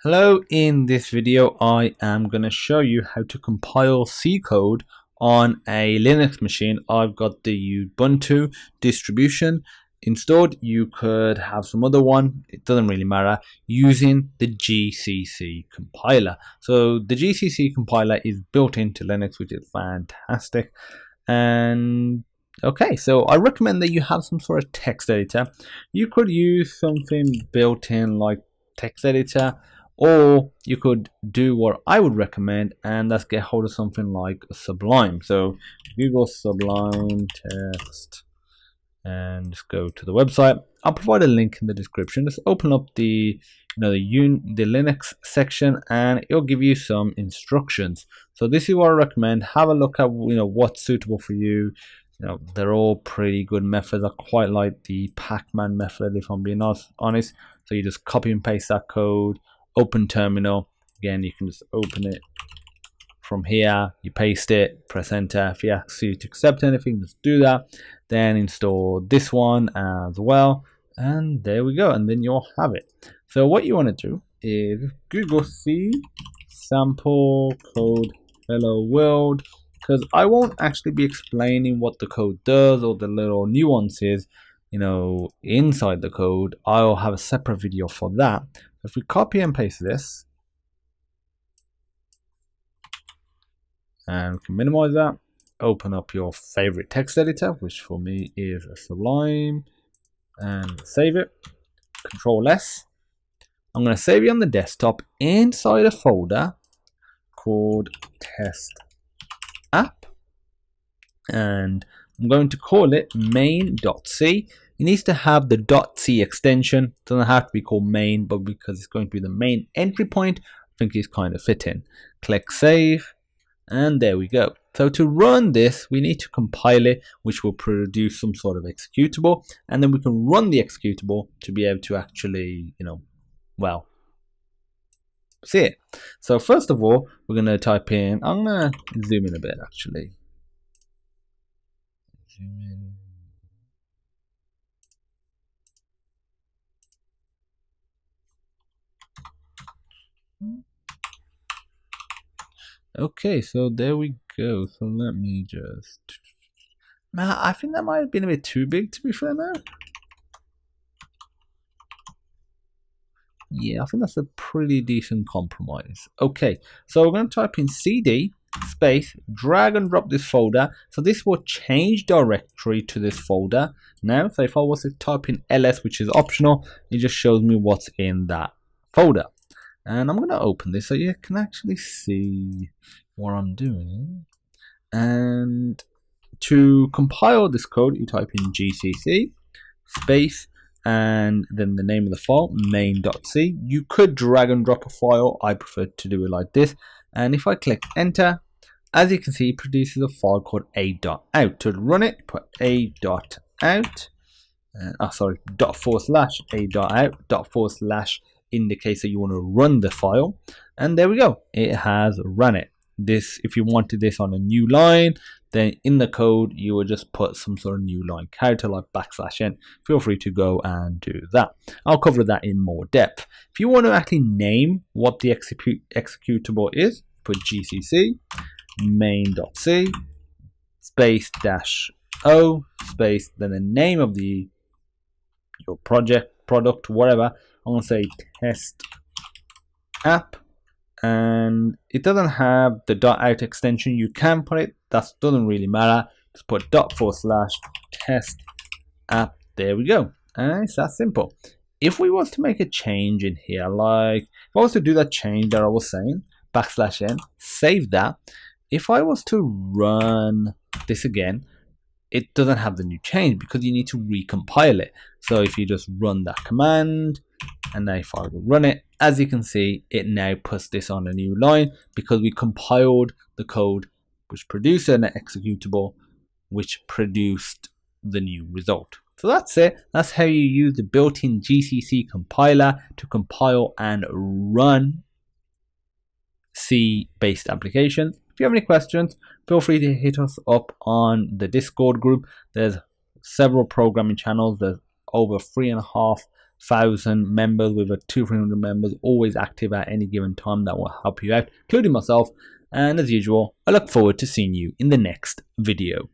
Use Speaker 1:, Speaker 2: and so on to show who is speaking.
Speaker 1: Hello, in this video I am going to show you how to compile C code on a Linux machine. I've got the Ubuntu distribution installed. You could have some other one, it doesn't really matter, using the GCC compiler. So the GCC compiler is built into Linux, which is fantastic. And okay, so I recommend that you have some sort of text editor. You could use something built in like text editor, or you could do what I would recommend, and that's get hold of something like Sublime. So Google Sublime text and just go to the website. I'll provide a link in the description. Just open up the the Linux section and it'll give you some instructions. So this is what I recommend. Have a look at what's suitable for you. They're all pretty good methods. I quite like the Pac-Man method, if I'm being honest. So you just copy and paste that code, open terminal. Again, you can just open it from here, you paste it, press enter. If you ask you to accept anything, just do that. Then install this one as well, and there we go, and then you'll have it. So what you want to do is Google C sample code hello world, because I won't actually be explaining what the code does or the little nuances inside the code. I'll have a separate video for that. If we copy and paste this, and we can minimize that, open up your favorite text editor, which for me is Sublime, and save it. Control S. I'm going to save it on the desktop inside a folder called test app, and I'm going to call it main.c. It needs to have the .c extension. It doesn't have to be called main, but because it's going to be the main entry point, I think it's kind of fitting. Click save, and there we go. So to run this, we need to compile it, which will produce some sort of executable, and then we can run the executable to be able to actually, see it. So first of all, we're going to type in, I'm going to zoom in a bit actually. Zoom in. Okay, so there we go. So let me just... Man, I think that might have been a bit too big, to be fair now. Yeah, I think that's a pretty decent compromise. Okay, so we're going to type in cd space, drag and drop this folder. So this will change directory to this folder now. So if I was to type in ls, which is optional, it just shows me what's in that folder. And I'm going to open this so you can actually see what I'm doing. And to compile this code, you type in GCC space and then the name of the file, main.c. You could drag and drop a file. I prefer to do it like this. And if I click enter, as you can see, it produces a file called a.out. To run it, put a.out. ./a.out. Indicates that you want to run the file, and there we go, it has run it. This, if you wanted this on a new line, then in the code you would just put some sort of new line character like \n. Feel free to go and do that. I'll cover that in more depth. If you want to actually name what the executable is, put gcc main.c space -o space then the name of your product, whatever. I'm going to say test app, and it doesn't have the .out extension. You can put it, that doesn't really matter. Just put ./test app. There we go, and it's that simple. If we was to make a change in here, like if I was to do that change that I was saying, \n, save that. If I was to run this again, it doesn't have the new change because you need to recompile it. So if you just run that command, and now if I run it, as you can see, it now puts this on a new line because we compiled the code which produced an executable which produced the new result. So that's it. That's how you use the built-in GCC compiler to compile and run C-based applications. If you have any questions, feel free to hit us up on the Discord group. There's several programming channels. There's over 3,500 1,000 members. We've got 200-300 members always active at any given time that will help you out, including myself. And as usual, I look forward to seeing you in the next video.